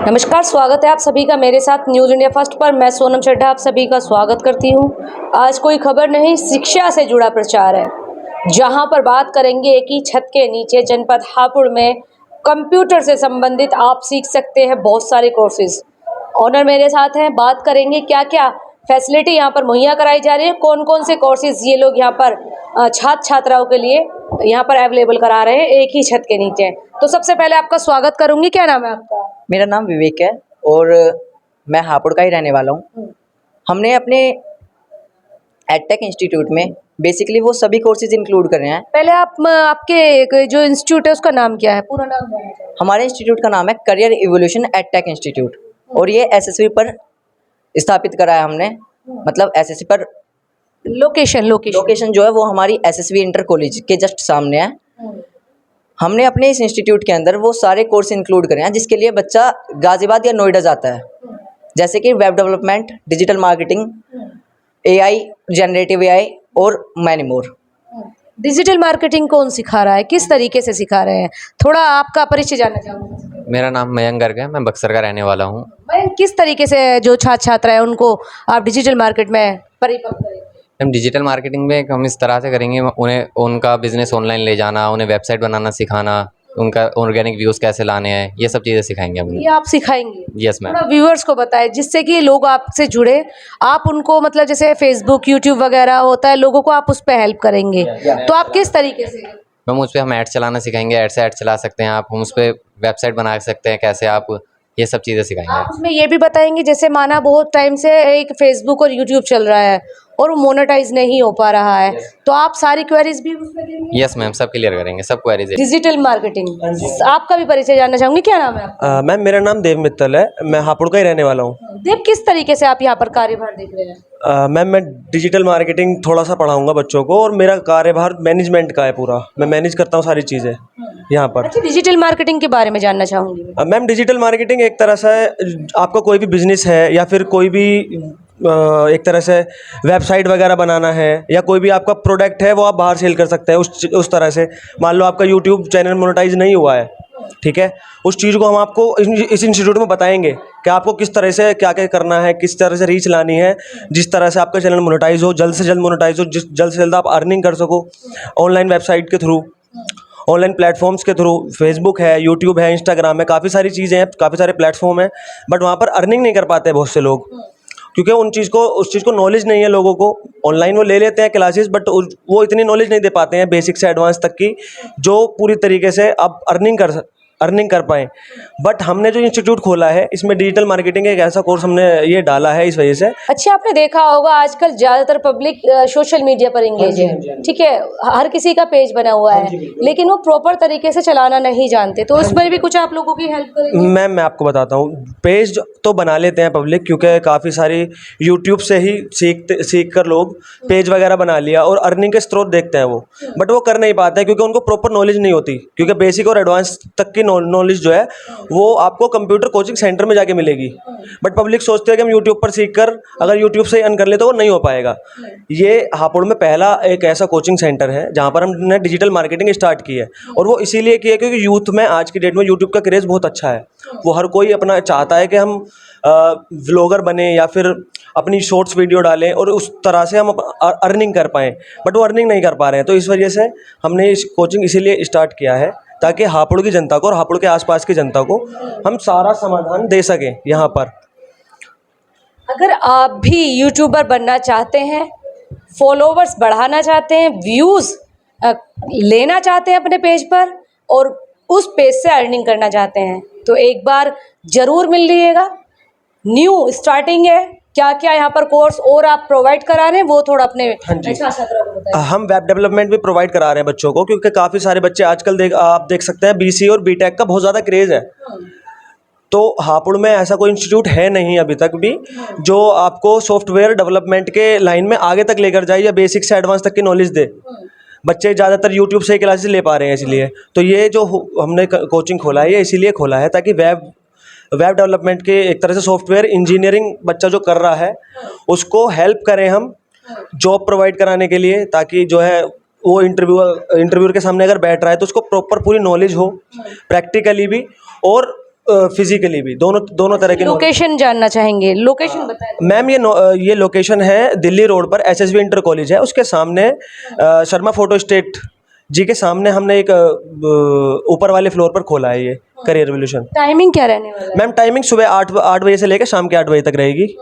नमस्कार, स्वागत है आप सभी का मेरे साथ न्यूज़ इंडिया फर्स्ट पर। मैं सोनम चड्ढा आप सभी का स्वागत करती हूं। आज कोई खबर नहीं, शिक्षा से जुड़ा प्रचार है, जहां पर बात करेंगे एक ही छत के नीचे जनपद हापुड़ में कंप्यूटर से संबंधित आप सीख सकते हैं बहुत सारे कोर्सेज। ऑनर मेरे साथ हैं, बात करेंगे क्या क्या फैसिलिटी यहाँ पर मुहैया कराई जा रही है, कौन कौन से कोर्सेज ये लोग यहाँ पर छात्र छात्राओं के लिए यहाँ पर अवेलेबल करा रहे हैं एक ही छत के नीचे। तो सबसे पहले आपका स्वागत करूंगी, क्या नाम है आपका? मेरा नाम विवेक है और मैं हापुड़ का ही रहने वाला हूँ। हमने अपने एडटेक इंस्टीट्यूट में बेसिकली वो सभी कोर्सेज इंक्लूड कर रहे हैं। पहले आपके जो इंस्टीट्यूट है उसका नाम क्या है, पूरा नाम जानना चाहूंगी। हमारे इंस्टीट्यूट का नाम है करियर इवोल्यूशन एडटेक इंस्टीट्यूट और ये एसएसवी पर स्थापित करा है हमने। मतलब एसएसवी पर लोकेशन जो है वो हमारी एसएसवी इंटर कॉलेज के जस्ट सामने है। हमने अपने इस इंस्टीट्यूट के अंदर वो सारे कोर्स इंक्लूड करे हैं जिसके लिए बच्चा गाजियाबाद या नोएडा जाता है, जैसे कि web development, digital marketing, AI, generative AI और मैनी मोर। डिजिटल मार्केटिंग कौन सिखा रहा है, किस तरीके से सिखा रहे हैं, थोड़ा आपका परिचय जानना चाहूँगा। मेरा नाम मयंक गर्ग है, मैं बक्सर का रहने वाला हूँ। मैं किस तरीके से जो छात्र छात्रा है उनको आप डिजिटल मार्केट में परिपक्व करेंगे? हम डिजिटल मार्केटिंग में हम इस तरह से करेंगे, उन्हें उनका बिजनेस ऑनलाइन ले जाना, उन्हें वेबसाइट बनाना सिखाना, उनका ऑर्गेनिक व्यूज़ कैसे लाने हैं, ये सब चीज़ें सिखाएंगे हम। ये आप सिखाएंगे? Yes ma'am. थोड़ा व्यूअर्स को बताएं जिससे कि लोग आपसे जुड़े। आप उनको मतलब जैसे फेसबुक, यूट्यूब वगैरह होता है, लोगों को आप उस पर हेल्प करेंगे, तो आप किस तरीके से? मैम उस पर हम ऐड चलाना सिखाएंगे, ऐड से ऐड चला सकते हैं आप, हम उस पर वेबसाइट बना सकते हैं कैसे, आप ये सब चीज़ें सिखाएंगे। आप उसमें ये भी बताएंगे जैसे माना बहुत टाइम से एक फेसबुक और यूट्यूब चल रहा है और वो मोनेटाइज नहीं हो पा रहा है, तो आप सारी क्वेरीज भी उसमें देंगे? यस मैम, सब क्लियर करेंगे, सब क्वेरीज। डिजिटल मार्केटिंग, आपका भी परिचय जानना चाहूंगी, क्या नाम है आपका? मैम मेरा नाम देव मित्तल है, मैं हापुड़ का ही रहने वाला हूँ। देव, किस तरीके से आप यहाँ पर कार्यभार देख रहे हैं? मैम मैं डिजिटल मार्केटिंग थोड़ा सा पढ़ाऊँगा बच्चों को और मेरा कार्यभार मैनेजमेंट का है पूरा। मैं मैनेज करता हूँ सारी चीज़ें यहाँ पर। अच्छा, डिजिटल मार्केटिंग के बारे में जानना चाहूँगी। मैम डिजिटल मार्केटिंग एक तरह से आपका कोई भी बिजनेस है या फिर कोई भी एक तरह से वेबसाइट वगैरह बनाना है या कोई भी आपका प्रोडक्ट है वो आप बाहर सेल कर सकते हैं उस तरह से। मान लो आपका यूट्यूब चैनल मोनेटाइज नहीं हुआ है, ठीक है, उस चीज़ को हम आपको इस इंस्टीट्यूट में बताएंगे कि आपको किस तरह से क्या क्या करना है, किस तरह से रीच लानी है, जिस तरह से आपका चैनल मोनेटाइज हो, जल्द से जल्द मोनेटाइज हो, जल्द से जल्द आप अर्निंग कर सको ऑनलाइन वेबसाइट के थ्रू, ऑनलाइन प्लेटफॉर्म्स के थ्रू। फेसबुक है, यूट्यूब है, इंस्टाग्राम है, काफ़ी सारी चीज़ें हैं, काफ़ी सारे प्लेटफॉर्म हैं, बट वहाँ पर अर्निंग नहीं कर पाते बहुत से लोग, क्योंकि उस चीज़ को नॉलेज नहीं है लोगों को। ऑनलाइन वो ले लेते हैं क्लासेस, बट वो इतनी नॉलेज नहीं दे पाते हैं बेसिक से एडवांस तक की, जो पूरी तरीके से आप अर्निंग कर पाएँ। बट हमने जो इंस्टीट्यूट खोला है इसमें डिजिटल मार्केटिंग एक ऐसा कोर्स हमने ये डाला है इस वजह से। अच्छा, आपने देखा होगा आजकल ज़्यादातर पब्लिक सोशल मीडिया पर इंगेज है, ठीक है, हर किसी का पेज बना हुआ है, लेकिन वो प्रॉपर तरीके से चलाना नहीं जानते, तो उसमें भी कुछ आप लोगों की हेल्प करेंगे? मैम मैं आपको बताता हूँ, पेज तो बना लेते हैं पब्लिक, क्योंकि काफ़ी सारी यूट्यूब से ही सीख कर लोग पेज वगैरह बना लिया और अर्निंग के स्रोत देखते हैं वो, बट वो कर नहीं पाते हैं क्योंकि उनको प्रॉपर नॉलेज नहीं होती। क्योंकि बेसिक और एडवांस तक की नॉलेज जो है वो आपको कंप्यूटर कोचिंग सेंटर में जाके मिलेगी, बट पब्लिक सोचते हैं कि हम यूट्यूब पर सीख कर अगर यूट्यूब से अर्न कर ले तो वो नहीं हो पाएगा। ये हापुड़ में पहला एक ऐसा कोचिंग सेंटर है जहाँ पर हमने डिजिटल मार्केटिंग स्टार्ट की है, और वो इसीलिए की है क्योंकि यूथ में आज की डेट में यूट्यूब का क्रेज़ बहुत अच्छा है। वो हर कोई अपना चाहता है कि हम व्लॉगर बने या फिर अपनी शॉर्ट्स वीडियो डालें और उस तरह से हम अर्निंग कर पाएँ, बट वो अर्निंग नहीं कर पा रहे हैं। तो इस वजह से हमने इस कोचिंग इसीलिए स्टार्ट किया है ताकि हापुड़ की जनता को और हापुड़ के आसपास की जनता को हम सारा समाधान दे सकें यहाँ पर। अगर आप भी यूट्यूबर बनना चाहते हैं, फॉलोवर्स बढ़ाना चाहते हैं, व्यूज़ लेना चाहते हैं अपने पेज पर और उस पेज से अर्निंग करना चाहते हैं, तो एक बार ज़रूर मिल लीजिएगा। न्यू स्टार्टिंग है, क्या क्या यहाँ पर कोर्स और आप प्रोवाइड करा रहे हैं वो थोड़ा अपने छात्रों को बताइए। हम वेब डेवलपमेंट भी प्रोवाइड करा रहे हैं बच्चों को, क्योंकि काफ़ी सारे बच्चे आजकल आप देख सकते हैं बीसी और बीटेक का बहुत ज़्यादा क्रेज़ है। तो हापुड़ में ऐसा कोई इंस्टीट्यूट है नहीं अभी तक भी जो आपको सॉफ्टवेयर डेवलपमेंट के लाइन में आगे तक लेकर जाए या बेसिक से एडवांस तक की नॉलेज दे। बच्चे ज़्यादातर यूट्यूब से ही क्लासेस ले पा रहे हैं, इसलिए तो ये जो हमने कोचिंग खोला है ये इसीलिए खोला है ताकि वेब डेवलपमेंट के एक तरह से सॉफ्टवेयर इंजीनियरिंग बच्चा जो कर रहा है उसको हेल्प करें हम जॉब प्रोवाइड कराने के लिए, ताकि जो है वो इंटरव्यूअर के सामने अगर बैठ रहा है तो उसको प्रॉपर पूरी नॉलेज हो प्रैक्टिकली भी, और फिजिकली भी, दोनों तरह के लोकेशन जानना चाहेंगे, लोकेशन बताएं। मैम ये लोकेशन है दिल्ली रोड पर, एसएसबी इंटर कॉलेज है उसके सामने, शर्मा फोटो स्टेट जी के सामने हमने एक ऊपर वाले फ्लोर पर खोला है ये करियर रेवोल्यूशन। टाइमिंग क्या रहने वाला है? मैम टाइमिंग सुबह 8 बजे से लेकर शाम के 8 बजे तक रहेगी।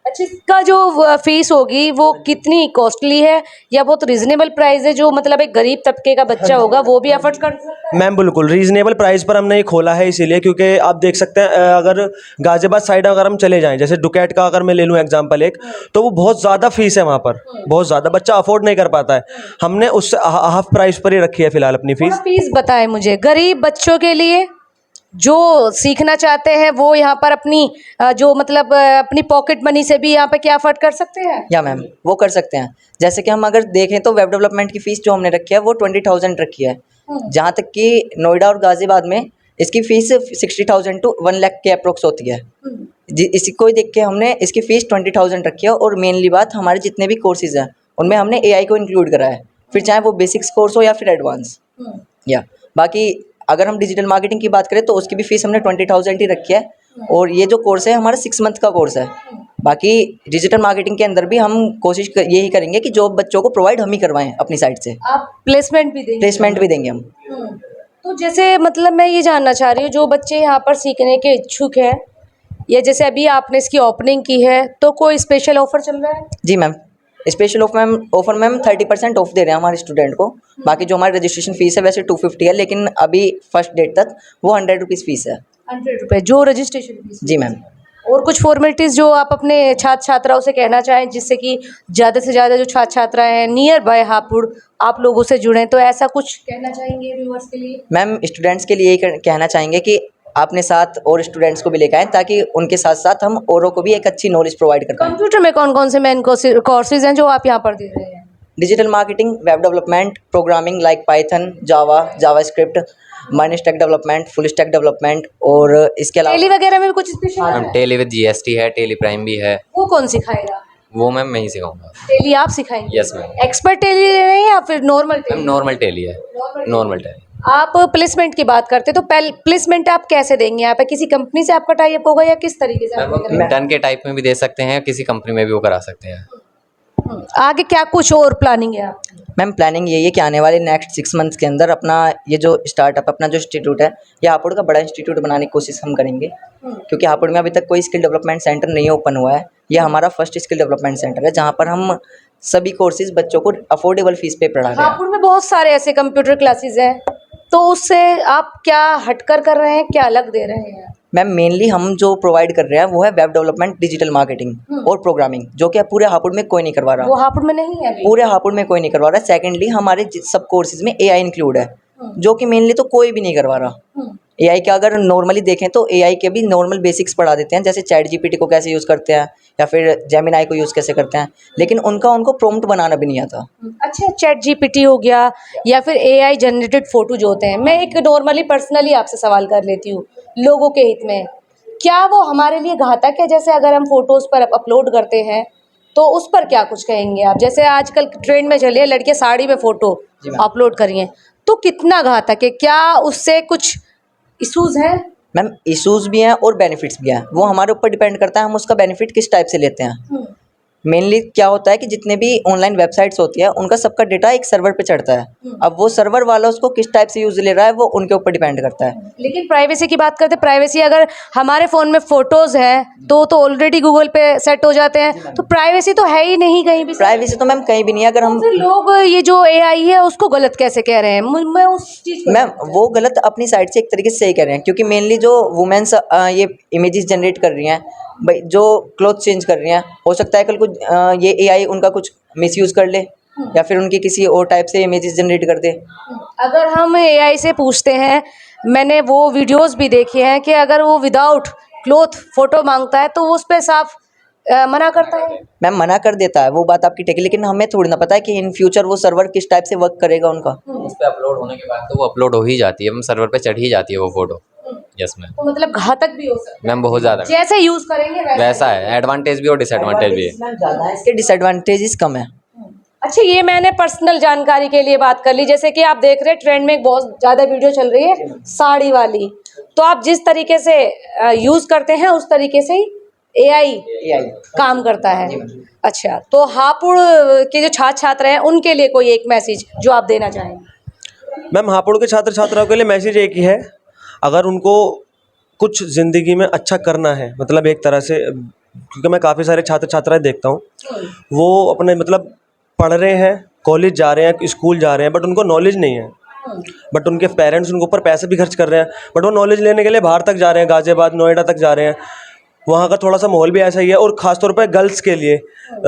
अच्छा, इसका जो फीस होगी वो कितनी कॉस्टली है या बहुत रिजनेबल प्राइस है, जो मतलब एक गरीब तबके का बच्चा होगा वो भी अफोर्ड कर सकता है? मैम बिल्कुल रीजनेबल प्राइस पर हमने ये खोला है, इसीलिए क्योंकि आप देख सकते हैं अगर गाजियाबाद साइड अगर हम चले जाएं, जैसे डुकैट का अगर मैं ले लूं एग्जांपल एक, तो वो बहुत ज़्यादा फीस है वहाँ पर, बहुत ज़्यादा, बच्चा अफोर्ड नहीं कर पाता है। हमने उससे हाफ प्राइस पर ही रखी है फिलहाल अपनी फीस। फीस बताएं मुझे, गरीब बच्चों के लिए जो सीखना चाहते हैं वो यहाँ पर अपनी जो मतलब अपनी पॉकेट मनी से भी यहाँ पे क्या अफोर्ड कर सकते हैं? या मैम वो कर सकते हैं। जैसे कि हम अगर देखें तो वेब डेवलपमेंट की फ़ीस जो हमने रखी है वो 20,000 रखी है। जहाँ तक कि नोएडा और गाज़ियाबाद में इसकी फ़ीस 60,000 टू 1 लाख के अप्रोक्स होती है। इसी को ही देख के हमने इसकी फ़ीस 20,000 रखी है। और मेनली बात, हमारे जितने भी कोर्सेज़ हैं उनमें हमने AI को इंक्लूड करा है, फिर चाहे वो बेसिक्स कोर्स हो या फिर एडवांस। या बाकी अगर हम डिजिटल मार्केटिंग की बात करें तो उसकी भी फ़ीस हमने 20,000 ही रखी है। और ये जो कोर्स है हमारा 6 मंथ का कोर्स है। बाकी डिजिटल मार्केटिंग के अंदर भी हम कोशिश यही करेंगे कि जॉब बच्चों को प्रोवाइड हम ही करवाएं अपनी साइड से। आप प्लेसमेंट भी देंगे? प्लेसमेंट भी देंगे हम। तो जैसे मतलब मैं ये जानना चाह रही हूँ, जो बच्चे यहाँ पर सीखने के इच्छुक हैं या जैसे अभी आपने इसकी ओपनिंग की है तो कोई स्पेशल ऑफर चल रहा है? जी ma'am, special offer ma'am 30% off दे रहे हैं हमारे स्टूडेंट को। बाकी जो हमारी रजिस्ट्रेशन फ़ीस है वैसे 250 है, लेकिन अभी फर्स्ट डेट तक वो 100 रुपीज़ फ़ीस है। 100 रुपये जो रजिस्ट्रेशन फीस? जी मैम। और कुछ फॉर्मेलिटीज़ जो आप अपने छात्र छात्राओं से कहना चाहें जिससे कि ज़्यादा से ज़्यादा जो छात्र छात्राएं हैं नियर बाय हापुड़ आप लोगों से जुड़ें, तो ऐसा कुछ कहना चाहेंगे व्यूअर्स के लिए? मैम स्टूडेंट्स के लिए यही कहना चाहेंगे कि अपने साथ और स्टूडेंट्स को भी लेकर आएँ, ताकि उनके साथ साथ हम औरों को भी एक अच्छी नॉलेज प्रोवाइड कर पाएँ। कंप्यूटर में कौन कौन से मेन कोर्सेज हैं जो आप यहाँ पर दे रहे हैं? Digital marketing, web development, programming like Python, JavaScript, minor stack development, full stack development, और इसके टेली अलावा वगैरह में भी कुछ स्पेशल मैम है? टेली विद GST है, टेली प्राइम भी है। वो कौन सिखाएगा? वो मैम मैं ही सिखाऊंगा। टेली आप सिखाएंगे? Yes ma'am. एक्सपर्ट टेली ले रहे हैं या फिर normal ma'am tally? Normal tally है, नॉर्मल टेली। आप प्लेसमेंट की बात करते हैं तो प्लेसमेंट आप कैसे देंगे? यहाँ पे किसी कंपनी से आपका टाई अप होगा या किस तरीके से आप मैम देंगे? इंटर्न के टाइप में भी दे सकते हैं, किसी कंपनी में भी वो करा सकते हैं। आगे क्या कुछ और प्लानिंग है आपकी? मैम प्लानिंग यही है कि आने वाले नेक्स्ट 6 मंथ्स के अंदर अपना ये जो स्टार्टअप, अपना जो इंस्टीट्यूट है, ये हापुड़ का बड़ा इंस्टीट्यूट बनाने की कोशिश हम करेंगे। क्योंकि हापुड़ में अभी तक कोई स्किल डेवलपमेंट सेंटर नहीं ओपन हुआ है। ये हमारा फर्स्ट स्किल डेवलपमेंट सेंटर है, जहाँ पर हम सभी कोर्सेज बच्चों को अफोर्डेबल फीस पे पढ़ा रहे हैं। हापुड़ में बहुत सारे ऐसे कंप्यूटर क्लासेस हैं, तो उससे आप क्या हटकर कर रहे हैं, क्या अलग दे रहे हैं? मैम मेनली हम जो प्रोवाइड कर रहे हैं वो है वेब डेवलपमेंट, डिजिटल मार्केटिंग और प्रोग्रामिंग, जो कि पूरे हापुड़ में कोई नहीं करवा रहा। वो हापुड़ में नहीं है अभी? पूरे हापुड़ में कोई नहीं करवा रहा। सेकेंडली हमारे सब कोर्सेज में AI इंक्लूड है, जो कि मेनली तो कोई भी नहीं करवा रहा। AI का अगर नॉर्मली देखें तो AI के भी नॉर्मल बेसिक्स पढ़ा देते हैं, जैसे चैट GPT को कैसे यूज़ करते हैं या फिर जेमिनाई को यूज़ कैसे करते हैं, लेकिन उनको प्रॉम्प्ट बनाना भी नहीं आता। अच्छा, चैट GPT हो गया या फिर AI जनरेटेड फोटो जो होते हैं, मैं एक नॉर्मली पर्सनली आपसे सवाल कर लेती हूँ लोगों के हित में, क्या वो हमारे लिए घातक है? जैसे अगर हम फोटोज़ पर अपलोड करते हैं तो उस पर क्या कुछ कहेंगे आप? जैसे आजकल ट्रेंड में चली है लड़कियाँ साड़ी में फ़ोटो अपलोड करिए, तो कितना घातक है? क्या उससे कुछ इश्यूज़ हैं? मैम इश्यूज़ भी हैं और बेनिफिट्स भी हैं, वो हमारे ऊपर डिपेंड करता है हम उसका बेनिफिट किस टाइप से लेते हैं। मेनली क्या होता है कि जितने भी ऑनलाइन वेबसाइट्स होती है उनका सबका डेटा एक सर्वर पे चढ़ता है। अब वो सर्वर वाला उसको किस टाइप से यूज़ ले रहा है वो उनके ऊपर डिपेंड करता है। लेकिन प्राइवेसी की बात करते हैं, प्राइवेसी अगर हमारे फ़ोन में फ़ोटोज़ हैं तो ऑलरेडी गूगल पे सेट हो जाते हैं, तो प्राइवेसी तो है ही नहीं कहीं भी। प्राइवेसी तो मैम कहीं भी नहीं है। अगर हम फिर लोग ये जो AI है उसको गलत कैसे कह रहे हैं? मैं उस चीज़ को मैम वो गलत अपनी साइड से एक तरीके से सही कर रहे हैं, क्योंकि मेनली जो वुमेन्स ये इमेजेस जनरेट कर रही हैं, भाई जो क्लोथ चेंज कर रही हैं, हो सकता है कल कुछ ये AI उनका कुछ मिसयूज़ कर ले या फिर उनकी किसी और टाइप से इमेजेस जनरेट कर दे। अगर हम AI से पूछते हैं, मैंने वो वीडियोस भी देखे हैं कि अगर वो विदाउट क्लोथ फोटो मांगता है तो वो उस पर साफ मना करता है। मैम मना कर देता है, वो बात आपकी ठीक है, लेकिन हमें थोड़ी ना पता है कि इन फ्यूचर वो सर्वर किस टाइप से वर्क करेगा उनका। उस पर अपलोड होने के बाद तो वो अपलोड हो ही जाती है, सर्वर पे चढ़ ही जाती है वो फोटो। Yes ma'am. तो मतलब घातक भी हो सकता है, मैम बहुत ज़्यादा जैसे यूज़ करेंगे वैसा। वैसा है, एडवांटेज भी और डिसएडवांटेज भी है। मैम ज़्यादा है, इसके डिसएडवांटेजेस कम है। अच्छा, ये मैंने पर्सनल जानकारी के लिए बात कर ली। जैसे कि आप देख रहे हैं ट्रेंड में एक बहुत ज़्यादा वीडियो चल रही है साड़ी वाली, तो आप जिस तरीके से यूज़ करते हैं उस तरीके से ही एआई काम करता है। अच्छा, तो हापुड़ के जो छात्र छात्र हैं उनके लिए कोई एक मैसेज जो आप देना चाहेंगे? मैम, हापुड़ के छात्र छात्राओं के लिए मैसेज एक ही है, अगर उनको कुछ ज़िंदगी में अच्छा करना है, मतलब एक तरह से, क्योंकि मैं काफ़ी सारे छात्र छात्राएं देखता हूँ, वो अपने मतलब पढ़ रहे हैं, कॉलेज जा रहे हैं, स्कूल जा रहे हैं, बट उनको नॉलेज नहीं है। बट उनके पेरेंट्स उनके ऊपर पैसे भी खर्च कर रहे हैं, बट वो नॉलेज लेने के लिए बाहर तक जा रहे हैं, गाज़ियाबाद नोएडा तक जा रहे हैं। वहाँ का थोड़ा सा माहौल भी ऐसा ही है, और ख़ासतौर पर गर्ल्स के लिए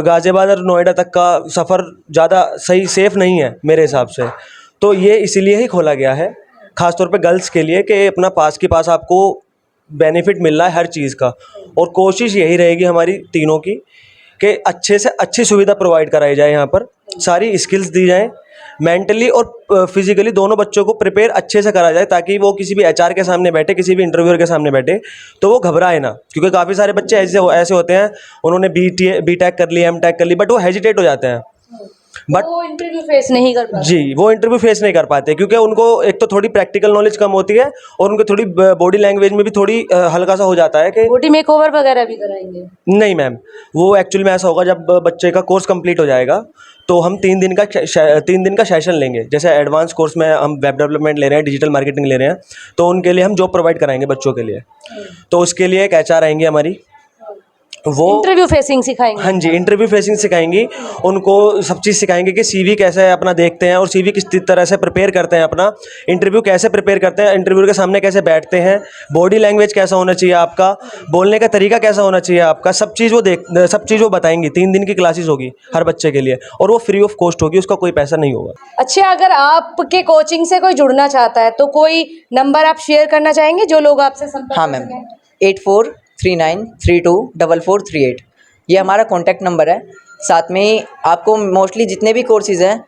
गाज़ियाबाद और नोएडा तक का सफ़र ज़्यादा सही सेफ़ नहीं है मेरे हिसाब से। तो ये इसीलिए ही खोला गया है, ख़ासतौर पे गर्ल्स के लिए, कि अपना पास के पास आपको बेनिफिट मिल रहा है हर चीज़ का। और कोशिश यही रहेगी हमारी तीनों की कि अच्छे से अच्छी सुविधा प्रोवाइड कराई जाए, यहाँ पर सारी स्किल्स दी जाएँ, मेंटली और फिजिकली दोनों बच्चों को प्रिपेयर अच्छे से करा जाए, ताकि वो किसी भी एचआर के सामने बैठे, किसी भी इंटरव्यूअर के सामने बैठे तो वो घबराए ना। क्योंकि काफ़ी सारे बच्चे ऐसे होते हैं, उन्होंने बीटेक कर ली, एमटेक कर ली, बट वो हेजिटेट हो जाते हैं। बट वो इंटरव्यू फेस नहीं कर पाते। जी, वो इंटरव्यू फेस नहीं कर पाते, क्योंकि उनको एक तो थोड़ी प्रैक्टिकल नॉलेज कम होती है, और उनको थोड़ी बॉडी लैंग्वेज में भी थोड़ी हल्का सा हो जाता है कि बॉडी मेकओवर वगैरह भी कराएंगे? नहीं मैम, वो एक्चुअली में ऐसा होगा, जब बच्चे का कोर्स कंप्लीट हो जाएगा तो हम 3 दिन का सेशन लेंगे। जैसे एडवांस कोर्स में हम वेब डेवलपमेंट ले रहे हैं, डिजिटल मार्केटिंग ले रहे हैं, तो उनके लिए हम जॉब प्रोवाइड कराएंगे बच्चों के लिए। तो उसके लिए एक एचआर आएंगी हमारी, वो इंटरव्यू फेसिंग सिखाएंगे? हाँ जी, इंटरव्यू फेसिंग सिखाएंगी, उनको सब चीज़ सिखाएंगे कि सीवी कैसे अपना देखते हैं, और सीवी किस तरह से प्रिपेयर करते हैं, अपना इंटरव्यू कैसे प्रिपेयर करते हैं, इंटरव्यू के सामने कैसे बैठते हैं, बॉडी लैंग्वेज कैसा होना चाहिए आपका, बोलने का तरीका कैसा होना चाहिए आपका, सब चीज़ वो बताएंगी। 3 दिन की क्लासेस होगी हर बच्चे के लिए, और वो फ्री ऑफ कॉस्ट होगी, उसका कोई पैसा नहीं होगा। अच्छा, अगर आपके कोचिंग से कोई जुड़ना चाहता है तो कोई नंबर आप शेयर करना चाहेंगे जो लोग आपसे संपर्क हाँ कर मैम, सकें? 8439324438 ये हमारा कॉन्टैक्ट नंबर है। साथ में ही आपको मोस्टली जितने भी कोर्सेज़ हैं,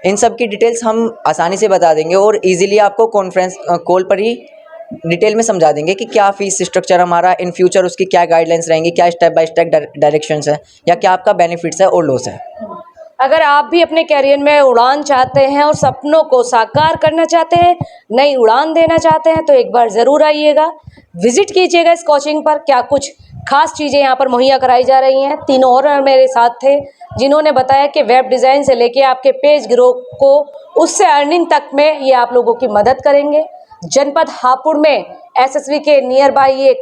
इन सब की डिटेल्स हम आसानी से बता देंगे, और इजीली आपको कॉन्फ्रेंस कॉल पर ही डिटेल में समझा देंगे कि क्या फ़ीस स्ट्रक्चर हमारा, इन फ्यूचर उसकी क्या गाइडलाइंस रहेंगी, क्या स्टेप बाय स्टेप डायरेक्शंस है, या क्या आपका बेनिफिट्स है और लॉस है। अगर आप भी अपने करियर में उड़ान चाहते हैं और सपनों को साकार करना चाहते हैं, नई उड़ान देना चाहते हैं, तो एक बार ज़रूर आइएगा, विजिट कीजिएगा इस कोचिंग पर। क्या कुछ खास चीज़ें यहाँ पर मुहैया कराई जा रही हैं। तीनों और मेरे साथ थे जिन्होंने बताया कि वेब डिज़ाइन से लेके आपके पेज ग्रो को उससे अर्निंग तक में ये आप लोगों की मदद करेंगे। जनपद हापुड़ में एसएसवी के नियर बाय ये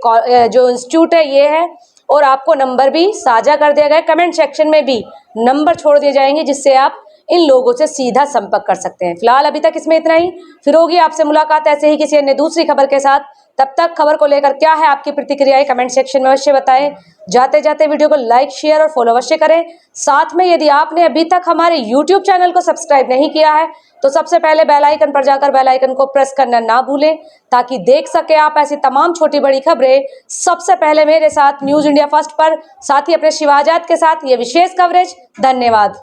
जो इंस्टीट्यूट है ये है, और आपको नंबर भी साझा कर दिया गया, कमेंट सेक्शन में भी नंबर छोड़ दिए जाएंगे जिससे आप इन लोगों से सीधा संपर्क कर सकते हैं। फिलहाल अभी तक इसमें इतना ही, फिर होगी आपसे मुलाकात ऐसे ही किसी अन्य दूसरी खबर के साथ। तब तक खबर को लेकर क्या है आपकी प्रतिक्रियाएं कमेंट सेक्शन में अवश्य बताएं। जाते जाते वीडियो को लाइक, शेयर और फॉलो अवश्य करें। साथ में यदि आपने अभी तक हमारे यूट्यूब चैनल को सब्सक्राइब नहीं किया है तो सबसे पहले बेल आइकन पर जाकर बेल आइकन को प्रेस करना ना भूलें, ताकि देख सके आप ऐसी तमाम छोटी बड़ी खबरें सबसे पहले मेरे साथ न्यूज़ इंडिया फर्स्ट पर, साथ ही अपने शिवाजात के साथ ये विशेष कवरेज। धन्यवाद।